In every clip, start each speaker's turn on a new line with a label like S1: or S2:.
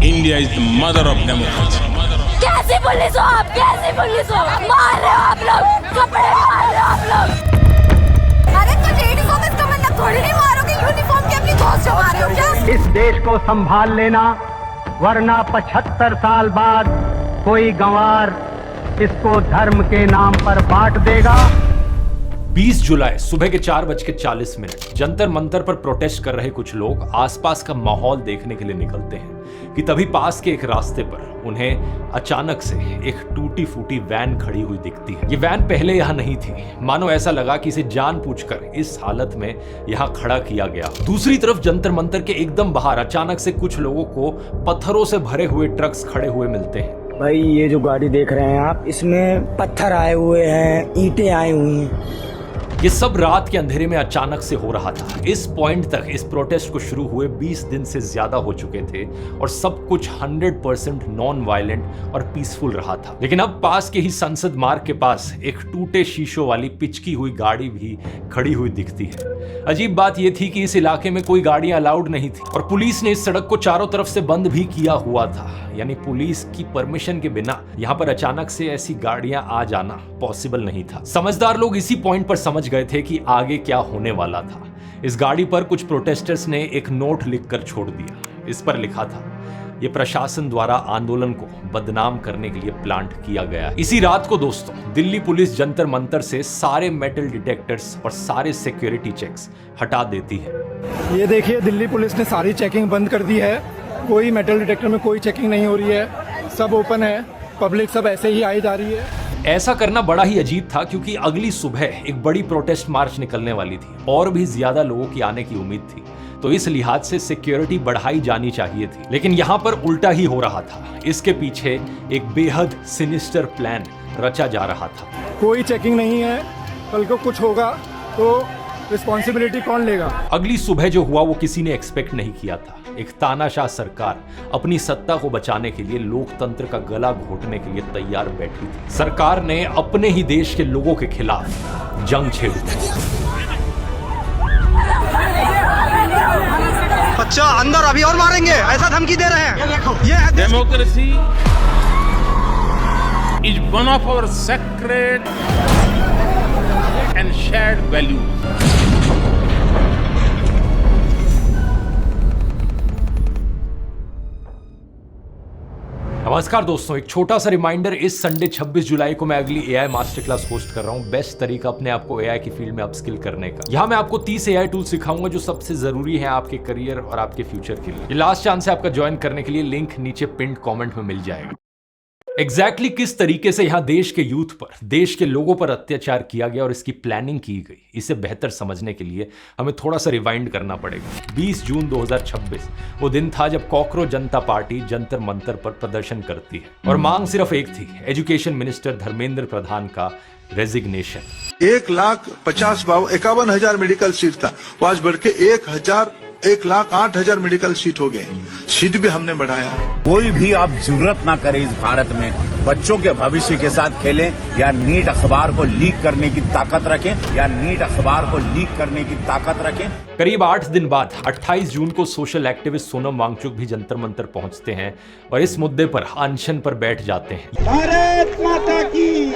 S1: India is the mother of democracy.
S2: कैसी police हो आप? कैसी पुलिस हो? मार रहे हो आप लोग, कपड़े मार रहे हो आप लोग। अरे तो लेडीज को इसका मतलब थोड़ी नहीं मारोगे, यूनिफॉर्म के अपनी दोस्त से मार रहे हो क्या?
S3: इस देश को संभाल लेना, वरना 75 साल बाद कोई गंवार इसको धर्म के नाम पर बांट देगा।
S4: 20 जुलाई सुबह के 4:40 जंतर मंतर पर प्रोटेस्ट कर रहे कुछ लोग आसपास का माहौल देखने के लिए निकलते हैं कि तभी पास के एक रास्ते पर उन्हें अचानक से एक टूटी फूटी वैन खड़ी हुई दिखती है। ये वैन पहले यहाँ नहीं थी, मानो ऐसा लगा कि इसे जानबूझकर इस हालत में यहाँ खड़ा किया गया। दूसरी तरफ जंतर मंतर के एकदम बाहर अचानक से कुछ लोगों को पत्थरों से भरे हुए ट्रक्स खड़े हुए मिलते हैं।
S5: भाई ये जो गाड़ी देख रहे हैं आप, इसमें पत्थर आए हुए हैं, ईंटें आई हुई हैं।
S4: ये सब रात के अंधेरे में अचानक से हो रहा था। इस पॉइंट तक इस प्रोटेस्ट को शुरू हुए 20 दिन से ज्यादा हो चुके थे और सब कुछ 100% नॉन वायलेंट और पीसफुल रहा था। लेकिन अब पास के ही संसद मार्ग के पास एक टूटे शीशों वाली पिचकी हुई गाड़ी भी खड़ी हुई दिखती है। अजीब बात यह थी कि इस इलाके में कोई गाड़ियां अलाउड नहीं थी और पुलिस ने इस सड़क को चारों तरफ से बंद भी किया हुआ था, यानी पुलिस की परमिशन के बिना यहाँ पर अचानक से ऐसी गाड़ियां आ जाना पॉसिबल नहीं था। समझदार लोग इसी पॉइंट पर समझ गए थे कि आगे क्या होने वाला था। इस गाड़ी पर कुछ प्रोटेस्टर्स ने एक नोट लिखकर छोड़ दिया। इस पर लिखा था, यह प्रशासन द्वारा आंदोलन को बदनाम करने के लिए प्लांट किया गया। इसी रात को दोस्तों दिल्ली पुलिस जंतर मंतर से सारे मेटल डिटेक्टर्स और सारे सिक्योरिटी चेक्स हटा देती है।
S6: ये देखिए, दिल्ली पुलिस ने सारी चेकिंग बंद कर दी है। कोई मेटल डिटेक्टर में कोई चेकिंग नहीं हो रही है, सब ओपन है, पब्लिक सब ऐसे ही आई जा रही है।
S4: ऐसा करना बड़ा ही अजीब था क्योंकि अगली सुबह एक बड़ी प्रोटेस्ट मार्च निकलने वाली थी और भी ज्यादा लोगों की आने की उम्मीद थी, तो इस लिहाज से सिक्योरिटी बढ़ाई जानी चाहिए थी। लेकिन यहाँ पर उल्टा ही हो रहा था। इसके पीछे एक बेहद सिनिस्टर प्लान रचा जा रहा था।
S6: कोई चेकिंग नहीं है, कल को कुछ होगा तो रिस्पॉन्सिबिलिटी कौन लेगा?
S4: अगली सुबह जो हुआ वो किसी ने एक्सपेक्ट नहीं किया था। एक तानाशाह सरकार अपनी सत्ता को बचाने के लिए लोकतंत्र का गला घोटने के लिए तैयार बैठी थी। सरकार ने अपने ही देश के लोगों के खिलाफ जंग छेड़ दी।
S7: अच्छा, अंदर अभी और मारेंगे, ऐसा धमकी दे रहे हैं। ये
S1: Democracy is one of our sacred and shared values.
S4: नमस्कार दोस्तों, एक छोटा सा रिमाइंडर, इस संडे 26 जुलाई को मैं अगली एआई मास्टर क्लास होस्ट कर रहा हूं। बेस्ट तरीका अपने आप को एआई की फील्ड में अपस्किल करने का। यहां मैं आपको 30 एआई टूल सिखाऊंगा जो सबसे जरूरी है आपके करियर और आपके फ्यूचर के लिए। ये लास्ट चांस है आपका ज्वाइन करने के लिए, लिंक नीचे पिन कमेंट में मिल जाएगा। एग्जैक्टली किस तरीके से यहाँ देश के यूथ पर, देश के लोगों पर अत्याचार किया गया और इसकी प्लानिंग की गई, इसे बेहतर समझने के लिए हमें थोड़ा सा रिवाइंड करना पड़ेगा। 20 जून 2026 वो दिन था जब कॉकरोच जनता पार्टी जंतर मंतर पर प्रदर्शन करती है और मांग सिर्फ एक थी, एजुकेशन मिनिस्टर धर्मेंद्र प्रधान का रेजिग्नेशन।
S8: 1,51,000 मेडिकल सीट था, वो आज बढ़ के 1,08,000 मेडिकल सीट हो गए। सीट भी हमने बढ़ाया।
S9: कोई भी आप जरूरत ना करे इस भारत में बच्चों के भविष्य के साथ खेलें या नीट अखबार को लीक करने की ताकत रखें।
S4: करीब 8 दिन बाद 28 जून को सोशल एक्टिविस्ट सोनम वांगचुक भी जंतर मंतर पहुंचते हैं और इस मुद्दे पर अनशन पर बैठ जाते हैं।
S7: भारत माता की।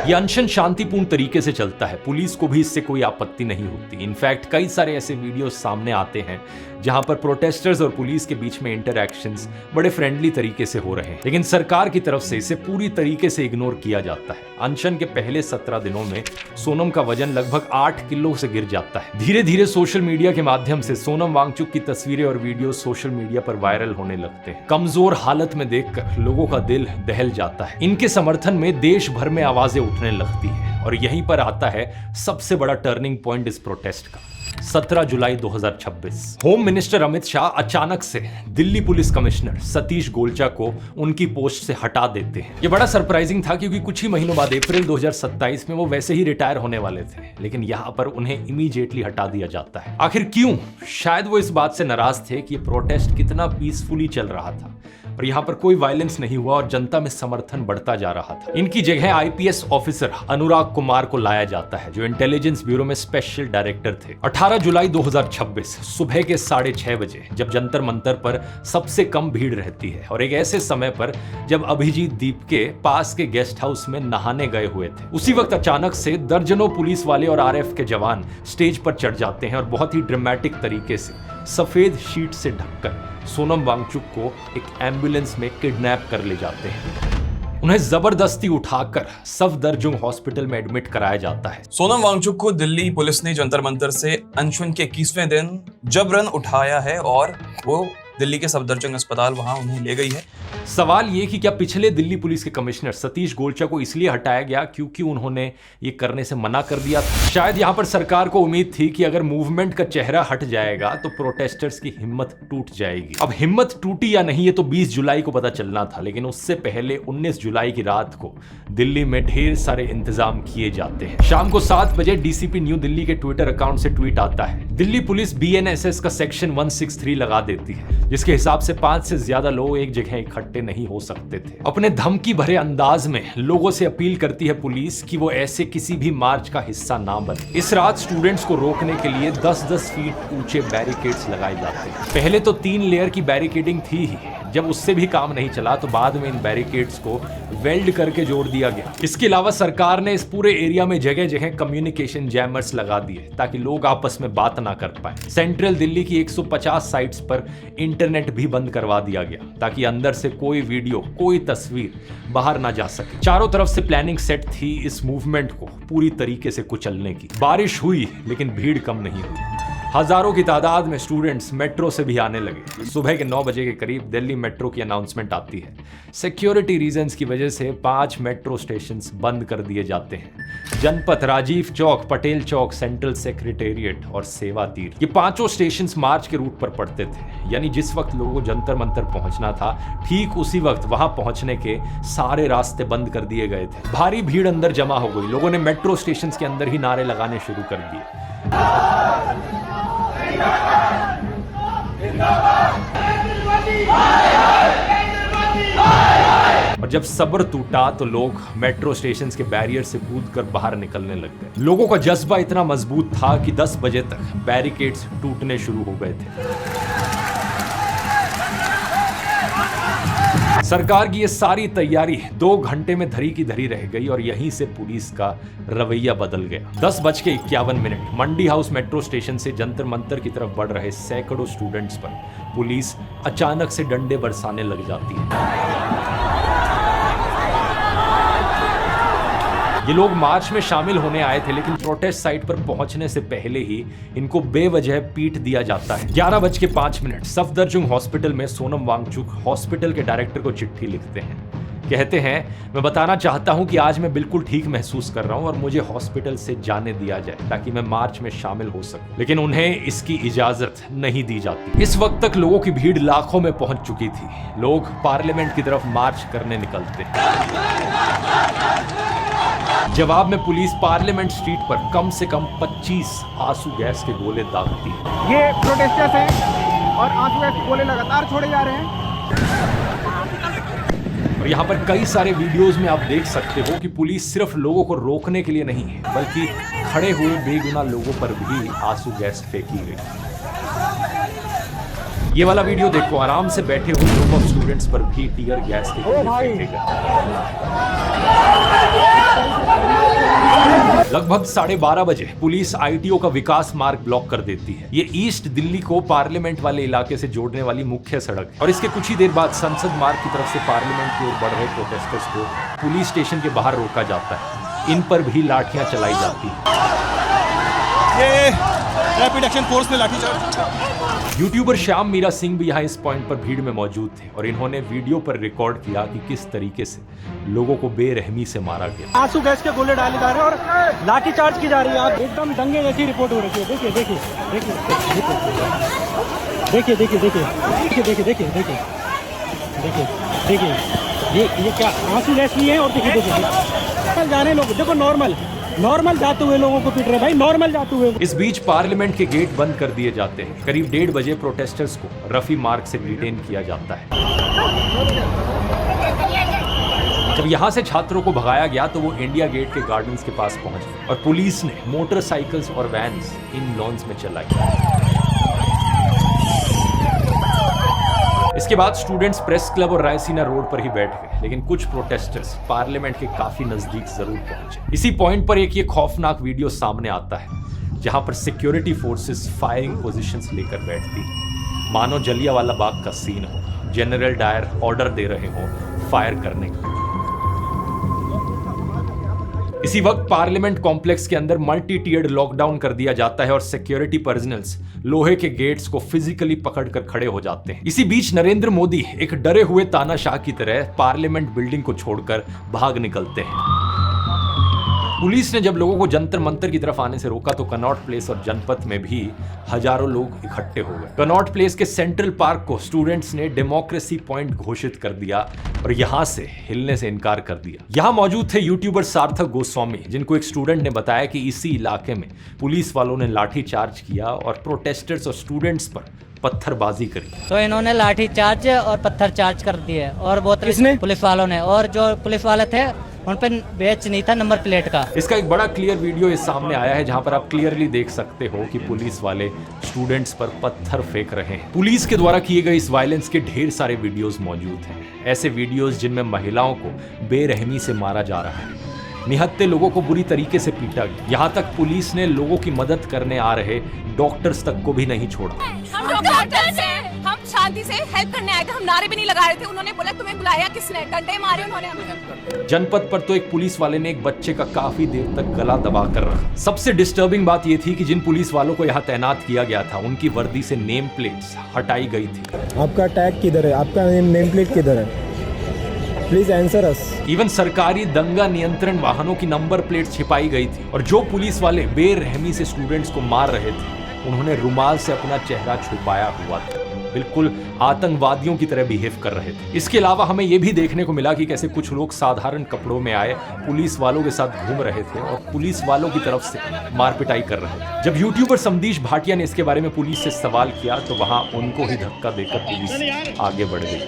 S4: यह अनशन शांतिपूर्ण तरीके से चलता है, पुलिस को भी इससे कोई आपत्ति नहीं होती। इनफैक्ट कई सारे ऐसे वीडियोस सामने आते हैं जहां पर प्रोटेस्टर्स और पुलिस के बीच में इंटरैक्शंस बड़े फ्रेंडली तरीके से हो रहे हैं, लेकिन सरकार की तरफ से इसे पूरी तरीके से इग्नोर किया जाता है। अनशन के पहले 17 दिनों में सोनम का वजन लगभग 8 किलो से गिर जाता है। धीरे धीरे सोशल मीडिया के माध्यम से सोनम वांगचुक की तस्वीरें और वीडियो सोशल मीडिया पर वायरल होने लगते हैं। कमजोर हालत में देखकर लोगों का दिल दहल जाता है। इनके समर्थन में देश भर में आवाजें उठने लगती है और यहीं पर आता है सबसे बड़ा टर्निंग पॉइंट इस प्रोटेस्ट का। 17 जुलाई 2026 होम मिनिस्टर अमित शाह अचानक से दिल्ली पुलिस कमिश्नर सतीश गोलचा को उनकी पोस्ट से हटा देते हैं। यह बड़ा सरप्राइजिंग था क्योंकि कुछ ही महीनों बाद अप्रैल 2027 में वो वैसे ही रिटायर होने वाले थे, लेकिन यहां पर उन्हें इमीडिएटली हटा दिया जाता है। आखिर क्यों? शायद वो इस बात से नाराज थे कि ये प्रोटेस्ट कितना पीसफुली चल रहा था और यहाँ पर कोई वायलेंस नहीं हुआ और जनता में समर्थन बढ़ता जा रहा था। इनकी जगह आईपीएस ऑफिसर अनुराग कुमार को लाया जाता है जो इंटेलिजेंस ब्यूरो में स्पेशल डायरेक्टर थे। 18 18 जुलाई 2026 सुबह के 6:30 बजे, जब जंतर मंतर पर सबसे कम भीड़ रहती है और एक ऐसे समय पर जब अभिजीत दीप के पास के गेस्ट हाउस में नहाने गए हुए थे, उसी वक्त अचानक से दर्जनों पुलिस वाले और आरएफ के जवान स्टेज पर चढ़ जाते हैं और बहुत ही ड्रामेटिक तरीके से सफेद शीट से ढककर सोनम वांगचुक को एक एम्बुलेंस में किडनैप कर ले जाते हैं। उन्हें जबरदस्ती उठाकर सफदरजंग हॉस्पिटल में एडमिट कराया जाता है।
S10: सोनम वांगचुक को दिल्ली पुलिस ने जंतर मंतर से अनशन के 21वें दिन जबरन उठाया है और वो दिल्ली के सफदरजंग अस्पताल वहां उन्हें ले गई है।
S4: सवाल ये कि क्या पिछले दिल्ली पुलिस के कमिश्नर सतीश गोलचा को इसलिए हटाया गया क्योंकि उन्होंने ये करने से मना कर दिया था? शायद यहां पर सरकार को उम्मीद थी कि अगर मूवमेंट का चेहरा हट जाएगा तो प्रोटेस्टर्स की हिम्मत टूट जाएगी। अब हिम्मत टूटी या नहीं ये तो 20 जुलाई को पता चलना था, लेकिन उससे पहले 19 जुलाई की रात को दिल्ली में ढेर सारे इंतजाम किए जाते हैं। शाम को 7 बजे डीसीपी न्यू दिल्ली के ट्विटर अकाउंट से ट्वीट आता है, दिल्ली पुलिस BNSS का सेक्शन 163 लगा देती है, जिसके हिसाब से 5 से ज्यादा लोग एक जगह इकट्ठे नहीं हो सकते थे। अपने धमकी भरे अंदाज में लोगों से अपील करती है पुलिस कि वो ऐसे किसी भी मार्च का हिस्सा ना बने। इस रात स्टूडेंट्स को रोकने के लिए 10-10 फीट ऊंचे बैरिकेड्स लगाए जाते हैं। पहले तो 3 लेयर की बैरिकेडिंग थी ही, जब उससे भी काम नहीं चला तो बाद में इन बैरिकेड्स को वेल्ड करके जोड़ दिया गया। इसके अलावा सरकार ने इस पूरे एरिया में जगह जगह कम्युनिकेशन जैमर्स लगा दिए ताकि लोग आपस में बात ना कर पाए। सेंट्रल दिल्ली की 150 साइट्स पर इंटरनेट भी बंद करवा दिया गया ताकि अंदर से कोई वीडियो, कोई तस्वीर बाहर ना जा सके। चारों तरफ से प्लानिंग सेट थी इस मूवमेंट को पूरी तरीके से कुचलने की। बारिश हुई लेकिन भीड़ कम नहीं हुई। हजारों की तादाद में स्टूडेंट्स मेट्रो से भी आने लगे। सुबह के 9 बजे के करीब दिल्ली मेट्रो की अनाउंसमेंट आती है। सिक्योरिटी रीजंस की वजह से 5 मेट्रो स्टेशंस बंद कर दिए जाते हैं। जनपथ, राजीव चौक, पटेल चौक, सेंट्रल सेक्रेटेरिएट और सेवा तीर्थ, ये 5 स्टेशंस मार्च के रूट पर पड़ते थे। यानी जिस वक्त लोगों को जंतर मंतर पहुंचना था, ठीक उसी वक्त वहां पहुंचने के सारे रास्ते बंद कर दिए गए थे। भारी भीड़ अंदर जमा हो गई। लोगों ने मेट्रो स्टेशंस के अंदर ही नारे लगाने शुरू कर दिए। और जब सब्र टूटा तो लोग मेट्रो स्टेशन के बैरियर से कूदकर बाहर निकलने लग गए। लोगों का जज्बा इतना मजबूत था कि 10 बजे तक बैरिकेड्स टूटने शुरू हो गए थे। सरकार की ये सारी तैयारी 2 घंटे में धरी की धरी रह गई और यहीं से पुलिस का रवैया बदल गया। 10:51 मंडी हाउस मेट्रो स्टेशन से जंतर मंतर की तरफ बढ़ रहे सैकड़ों स्टूडेंट्स पर पुलिस अचानक से डंडे बरसाने लग जाती है। ये लोग मार्च में शामिल होने आए थे, लेकिन प्रोटेस्ट साइट पर पहुंचने से पहले ही इनको बेवजह पीट दिया जाता है। 11:05 सफदरजंग हॉस्पिटल में सोनम वांगचुक हॉस्पिटल के डायरेक्टर को चिट्ठी लिखते हैं। कहते हैं, मैं बताना चाहता हूं कि आज मैं बिल्कुल ठीक महसूस कर रहा हूं और मुझे हॉस्पिटल से जाने दिया जाए ताकि मैं मार्च में शामिल हो सकूं। लेकिन उन्हें इसकी इजाजत नहीं दी जाती। इस वक्त तक लोगों की भीड़ लाखों में पहुंच चुकी थी। लोग पार्लियामेंट की तरफ मार्च करने निकलते। जवाब में पुलिस पार्लियामेंट स्ट्रीट पर कम से कम 25 आंसू गैस के गोले दागती है।
S6: ये प्रोटेस्टर्स हैं और आंसू गैस के गोले लगातार छोड़े जा रहे हैं।
S4: और यहाँ पर कई सारे वीडियोस में आप देख सकते हो कि पुलिस सिर्फ लोगों को रोकने के लिए नहीं है, बल्कि खड़े हुए बेगुनाह लोगों पर भी आंसू गैस फेंकी गई। ये वाला वीडियो देखो, आराम से बैठे हुए ग्रुप ऑफ स्टूडेंट्स पर भी टीयर गैस के गोले फेंके गए। लगभग 12:30 बजे पुलिस ITO का विकास मार्ग ब्लॉक कर देती है। ये ईस्ट दिल्ली को पार्लियामेंट वाले इलाके से जोड़ने वाली मुख्य सड़क है। और इसके कुछ ही देर बाद संसद मार्ग की तरफ से पार्लियामेंट की ओर बढ़ रहे प्रोटेस्टर्स को पुलिस स्टेशन के बाहर रोका जाता है। इन पर भी लाठियां चलाई जाती है।
S6: ये रैपिड एक्शन फोर्स ने लाठीचार्ज।
S4: यूट्यूबर श्याम मीरा सिंह भी यहाँ इस पॉइंट पर भीड़ में मौजूद थे और इन्होंने वीडियो पर रिकॉर्ड किया कि किस तरीके से लोगों को बेरहमी से मारा गया।
S6: आंसू गैस के गोले डाले जा रहे हैं और लाठीचार्ज की जा रही है। आप एकदम दंगे जैसी रिपोर्ट हो रही है। देखिए देखिए देखिए देखिए देखिए देखिए देखिए देखिए देखिए देखिए देखिए देखिए ये क्या आंसू गैस नहीं है। और देखिए देखिए जा रहे लोग, देखो नॉर्मल जाते हुए लोगों को पीट रहे भाई, नॉर्मल जाते हुए।
S4: इस बीच पार्लियामेंट के गेट बंद कर दिए जाते हैं। करीब 1:30 बजे प्रोटेस्टर्स को रफी मार्ग से डिटेन किया जाता है। जब यहाँ से छात्रों को भगाया गया तो वो इंडिया गेट के गार्डन्स के पास पहुंचे और पुलिस ने मोटरसाइकिल्स और वैन्स इन लॉन्स में चलाई। इसके बाद स्टूडेंट्स प्रेस क्लब और रायसीना रोड पर ही बैठ गए, लेकिन कुछ प्रोटेस्टर्स पार्लियामेंट के काफी नजदीक जरूर पहुंचे। इसी पॉइंट पर एक ये खौफनाक वीडियो सामने आता है जहां पर सिक्योरिटी फोर्सेस फायरिंग पोजीशंस लेकर बैठती है, मानो जलियांवाला बाग का सीन हो। जनरल डायर ऑर्डर दे रहे हो फायर करने का। इसी वक्त पार्लियामेंट कॉम्प्लेक्स के अंदर मल्टी टीयर्ड लॉकडाउन कर दिया जाता है और सिक्योरिटी पर्सनल्स लोहे के गेट्स को फिजिकली पकड़कर खड़े हो जाते हैं। इसी बीच नरेंद्र मोदी एक डरे हुए तानाशाह की तरह पार्लियामेंट बिल्डिंग को छोड़कर भाग निकलते हैं। पुलिस ने जब लोगों को जंतर मंतर की तरफ आने से रोका तो कनॉट प्लेस और जनपथ में भी हजारों लोग इकट्ठे हो गए। कनॉट प्लेस के सेंट्रल पार्क को स्टूडेंट्स ने डेमोक्रेसी पॉइंट घोषित कर दिया और यहां से हिलने से इनकार कर दिया। यहां मौजूद थे यूट्यूबर सार्थक गोस्वामी, जिनको एक स्टूडेंट ने बताया कि इसी इलाके में पुलिस वालों ने लाठी चार्ज किया और प्रोटेस्टर्स और स्टूडेंट्स पर पत्थरबाजी करी।
S11: तो इन्होंने लाठी चार्ज और पत्थर चार्ज कर दिए और बहुत पुलिस वालों ने, और जो पुलिस वाले थे उन पर बैच नहीं था नंबर प्लेट का।
S4: इसका एक बड़ा क्लियर वीडियो इस सामने आया है जहां पर आप क्लियरली देख सकते हो कि पुलिस वाले स्टूडेंट्स पर पत्थर फेंक रहे हैं। पुलिस के द्वारा किए गए इस वायलेंस के ढेर सारे वीडियोस मौजूद हैं, ऐसे वीडियोस जिनमें महिलाओं को बेरहमी से मारा जा रहा है, निहत्थे लोगों को बुरी तरीके से पीटा गया, यहाँ तक पुलिस ने लोगों की मदद करने आ रहे डॉक्टर्स तक को भी नहीं छोड़ा।
S2: हम डॉक्टर्स हैं, हम शांति से हेल्प करने आए थे, हम नारे भी नहीं लगा रहे थे। उन्होंने बोला तुम्हें बुलाया किसने, डंडे मारे उन्होंने हमें।
S4: जनपद पर तो एक पुलिस वाले ने एक बच्चे का काफी देर तक गला दबा कर रखा। सबसे डिस्टर्बिंग बात यह थी कि जिन पुलिस वालों को यहाँ तैनात किया गया था उनकी वर्दी से नेम प्लेट्स हटाई गई थी।
S6: आपका टैग किधर है, आपका नेम प्लेट किधर है, प्लीज आंसर अस।
S4: इवन सरकारी दंगा नियंत्रण वाहनों की नंबर प्लेट छिपाई गई थी और जो पुलिस वाले बेरहमी से स्टूडेंट्स को मार रहे थे उन्होंने रुमाल से अपना चेहरा छुपाया हुआ था, बिल्कुल आतंकवादियों की तरह बिहेव कर रहे थे। इसके अलावा हमें यह भी देखने को मिला कि कैसे कुछ लोग साधारण कपड़ों में आए पुलिस वालों के साथ घूम रहे थे और पुलिस वालों की तरफ से मारपिटाई कर रहे थे। जब यूट्यूबर समदीश भाटिया ने इसके बारे में पुलिस से सवाल किया तो वहां उनको ही धक्का देकर पुलिस आगे बढ़ गई।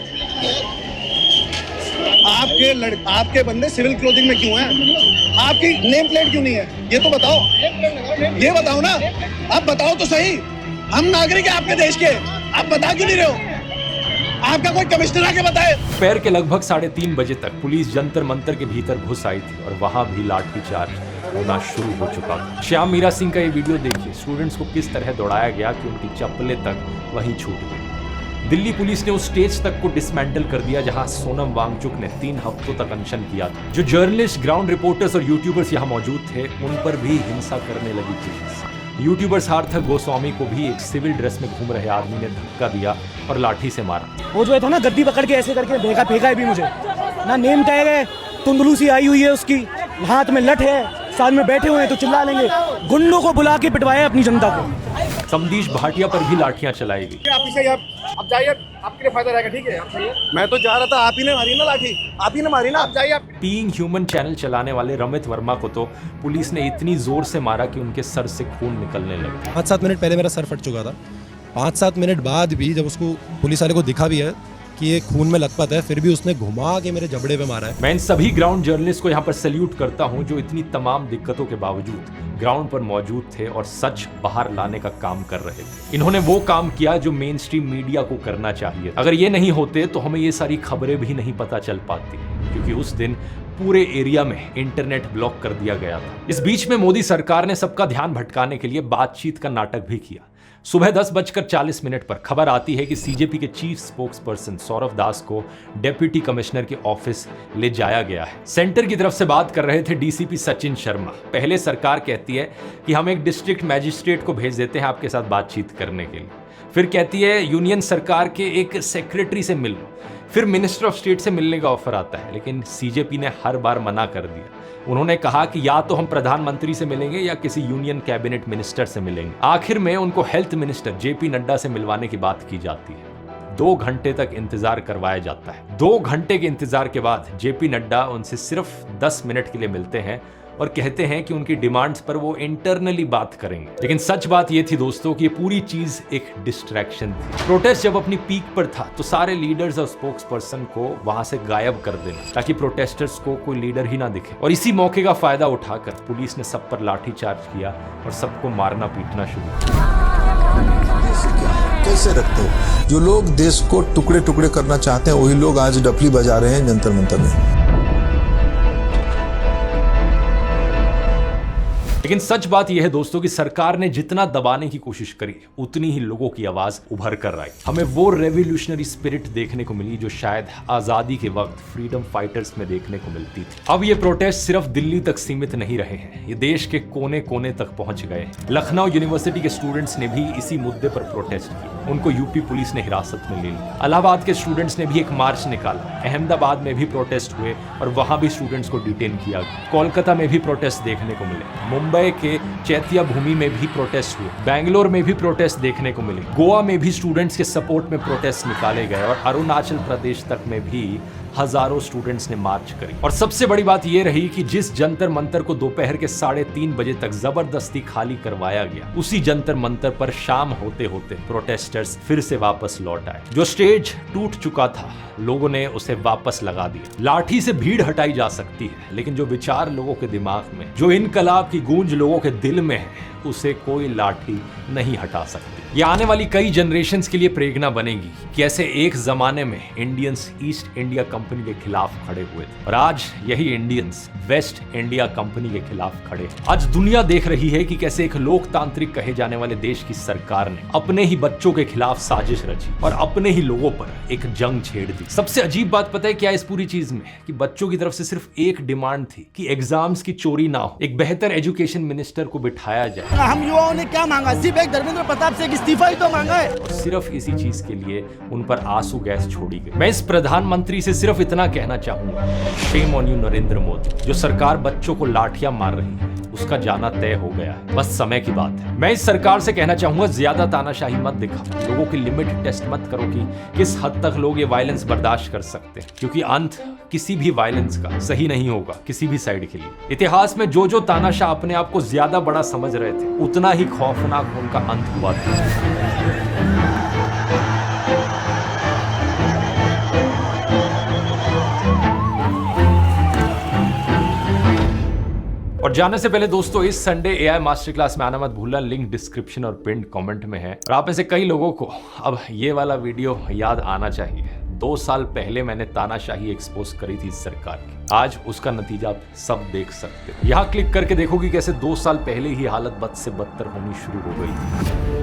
S7: आपके बंदे सिविल क्लोथिंग में क्यों हैं? आपकी नेम प्लेट क्यों नहीं है? ये तो बताओ, ये बताओ ना, आप बताओ तो सही। हम नागरिक हैं आपके देश के, आप बता क्यों नहीं रहे हो? आपका कोई कमिश्नर आके बताए।
S4: दोपहर के लगभग 3:30 बजे तक पुलिस जंतर मंतर के भीतर घुस आई थी और वहां भी लाठीचार्ज होना शुरू हो चुका था। श्याम मीरा सिंह का ये वीडियो देखिए, स्टूडेंट्स को किस तरह दौड़ाया गया कि उनकी चप्पलें तक वहीं छूट गई। दिल्ली पुलिस ने उस स्टेज तक को डिसमेंटल कर दिया जहां सोनम वांगचुक ने 3 हफ्तों तक अनशन किया था। जो जर्नलिस्ट, ग्राउंड रिपोर्टर्स और यूट्यूबर्स यहां मौजूद थे उन पर भी हिंसा करने लगी पुलिस। यूट्यूबर सार्थक गोस्वामी को भी एक सिविल ड्रेस में घूम रहे आदमी ने धक्का दिया और लाठी से मारा।
S6: वो जो था ना, गद्दी पकड़ के ऐसे करके फेंका है भी मुझे, ना नेम टैग है, तुंदलू सी आई हुई है उसकी, हाथ में लठ है, साथ में बैठे हुए हैं तो चिल्ला लेंगे। गुंडों को बुला के पिटवाया अपनी जनता को।
S4: समदीश भाटिया पर भी लाठियां चलाई गई।
S7: आप जाइए, आपके लिए फायदा रहेगा, ठीक है? मैं तो जा रहा था, आप ही ने मारी ना लाठी, आप ही ने मारी ना, आप जाइए।
S4: बीइंग ह्यूमन चैनल चलाने वाले रमित वर्मा को तो पुलिस ने इतनी जोर से मारा कि उनके सर से खून निकलने लगा।
S6: 5-7 मिनट पहले मेरा सर फट चुका था, 5-7 मिनट बाद भी जब उसको पुलिस वाले को दिखा भी है कि ये खून में लथपथ है, फिर भी उसने घुमा के मेरे जबड़े पे मारा है।
S4: मैं इन सभी ग्राउंड जर्नलिस्ट को यहाँ पर सैल्यूट करता हूँ जो इतनी तमाम दिक्कतों के बावजूद ग्राउंड पर मौजूद थे और सच बाहर लाने का काम कर रहे थे। इन्होंने वो काम किया जो मेन स्ट्रीम मीडिया को करना चाहिए। अगर ये नहीं होते तो हमें ये सारी खबरें भी नहीं पता चल पाती, क्योंकि उस दिन पूरे एरिया में इंटरनेट ब्लॉक कर दिया गया था। इस बीच में मोदी सरकार ने सबका ध्यान भटकाने के लिए बातचीत का नाटक भी किया। सुबह 10:40 पर खबर आती है कि सीजेपी के चीफ स्पोक्स पर्सन सौरभ दास को डेप्यूटी कमिश्नर के ऑफिस ले जाया गया है। सेंटर की तरफ से बात कर रहे थे डीसीपी सचिन शर्मा। पहले सरकार कहती है कि हम एक डिस्ट्रिक्ट मैजिस्ट्रेट को भेज देते हैं आपके साथ बातचीत करने के लिए, फिर कहती है यूनियन सरकार के एक सेक्रेटरी से मिल लो, फिर मिनिस्टर ऑफ स्टेट से मिलने का ऑफर आता है, लेकिन सीजेपी ने हर बार मना कर दिया। उन्होंने कहा कि या तो हम प्रधानमंत्री से मिलेंगे या किसी यूनियन कैबिनेट मिनिस्टर से मिलेंगे। आखिर में उनको हेल्थ मिनिस्टर जेपी नड्डा से मिलवाने की बात की जाती है। 2 घंटे तक इंतजार करवाया जाता है। 2 घंटे के इंतजार के बाद जेपी नड्डा उनसे सिर्फ 10 मिनट के लिए मिलते हैं और कहते हैं कि उनकी डिमांड्स पर वो इंटरनली बात करेंगे। लेकिन सच बात ये थी दोस्तों कि ये पूरी चीज एक डिस्ट्रैक्शन थी। प्रोटेस्ट जब अपनी पीक पर था तो सारे लीडर्स और स्पोक्स पर्सन को वहां से गायब कर देना ताकि प्रोटेस्टर्स को कोई लीडर ही ना दिखे। और इसी मौके का फायदा उठाकर पुलिस ने सब पर लाठीचार्ज किया और सबको मारना पीटना शुरू किया।
S8: कैसे रखते हो? जो लोग देश को टुकड़े टुकड़े करना चाहते हैं वही लोग आज डफली बजा रहे हैं जंतर मंतर में।
S4: लेकिन सच बात यह है दोस्तों कि सरकार ने जितना दबाने की कोशिश करी उतनी ही लोगों की आवाज उभर कर आई। हमें वो रेवोल्यूशनरी स्पिरिट देखने को मिली जो शायद आजादी के वक्त फ्रीडम फाइटर्स में देखने को मिलती थी। अब ये प्रोटेस्ट सिर्फ दिल्ली तक सीमित नहीं रहे हैं, ये देश के कोने कोने तक पहुंच गए। लखनऊ यूनिवर्सिटी के स्टूडेंट्स ने भी इसी मुद्दे पर प्रोटेस्ट किया, उनको यूपी पुलिस ने हिरासत में ले लिया। इलाहाबाद के स्टूडेंट्स ने भी एक मार्च निकाला, अहमदाबाद में भी प्रोटेस्ट हुए और वहां भी स्टूडेंट्स को डिटेन किया गया। कोलकाता में भी प्रोटेस्ट देखने को मिले, मुंबई के चैत्या भूमि में भी प्रोटेस्ट हुए, बेंगलोर में भी प्रोटेस्ट देखने को मिले, गोवा में भी स्टूडेंट्स के सपोर्ट में प्रोटेस्ट निकाले गए और अरुणाचल प्रदेश तक में भी हजारों स्टूडेंट्स ने मार्च करी। और सबसे बड़ी बात यह रही कि जिस जंतर मंतर को दोपहर के 3:30 बजे तक जबरदस्ती खाली करवाया गया, उसी जंतर मंतर पर शाम होते होते प्रोटेस्टर्स फिर से वापस लौट आए। जो स्टेज टूट चुका था लोगों ने उसे वापस लगा दिया। लाठी से भीड़ हटाई जा सकती है, लेकिन जो विचार लोगों के दिमाग में, जो इनकलाब की गूंज लोगों के दिल में है, उसे कोई लाठी नहीं हटा सकती। ये आने वाली कई जनरेशन्स के लिए प्रेरणा बनेगी कि ऐसे एक जमाने में इंडियंस ईस्ट इंडिया कंपनी के खिलाफ खड़े हुए थे और आज यही इंडियंस वेस्ट इंडिया कंपनी के खिलाफ खड़े हैं। आज दुनिया देख रही है कि कैसे एक लोकतांत्रिक कहे जाने वाले देश की सरकार ने अपने ही बच्चों के खिलाफ साजिश रची और अपने ही लोगों पर एक जंग छेड़ दी। सबसे अजीब बात पता है क्या इस पूरी चीज में, कि बच्चों की तरफ से सिर्फ एक डिमांड थी कि एग्जाम्स की चोरी ना हो, एक बेहतर एजुकेशन मिनिस्टर को बिठाया जाए।
S5: हम युवाओं ने क्या मांगा? सिर्फ एक धर्मेंद्र प्रताप से इस्तीफा ही तो मांगा है।
S4: और सिर्फ इसी चीज के लिए उन पर आंसू गैस छोड़ी गई। मैं इस प्रधानमंत्री से सिर्फ इतना कहना चाहूंगा, shame on you Narendra Modi. जो सरकार बच्चों को लाठियां मार रही है उसका जाना तय हो गया है, बस समय की बात है। मैं इस सरकार से कहना चाहूंगा, ज्यादा तानाशाही मत दिखाओ, लोगों की लिमिट टेस्ट मत करो कि किस हद तक लोग ये वायलेंस बर्दाश्त कर सकते हैं, क्योंकि अंत किसी भी वायलेंस का सही नहीं होगा किसी भी साइड के लिए। इतिहास में जो तानाशाह अपने आप को ज्यादा बड़ा समझ रहे थे, उतना ही खौफनाक उनका अंत हुआ था। और जाने से पहले दोस्तों, इस संडे एआई मास्टर क्लास में आना मत भूलना, लिंक डिस्क्रिप्शन और पिन कमेंट में है। और आप में से कई लोगों को अब ये वाला वीडियो याद आना चाहिए। 2 साल पहले मैंने तानाशाही एक्सपोज करी थी इस सरकार की, आज उसका नतीजा आप सब देख सकते हो। यहाँ क्लिक करके देखो कि कैसे 2 साल पहले ही हालत बद से बदतर होनी शुरू हो गई थी।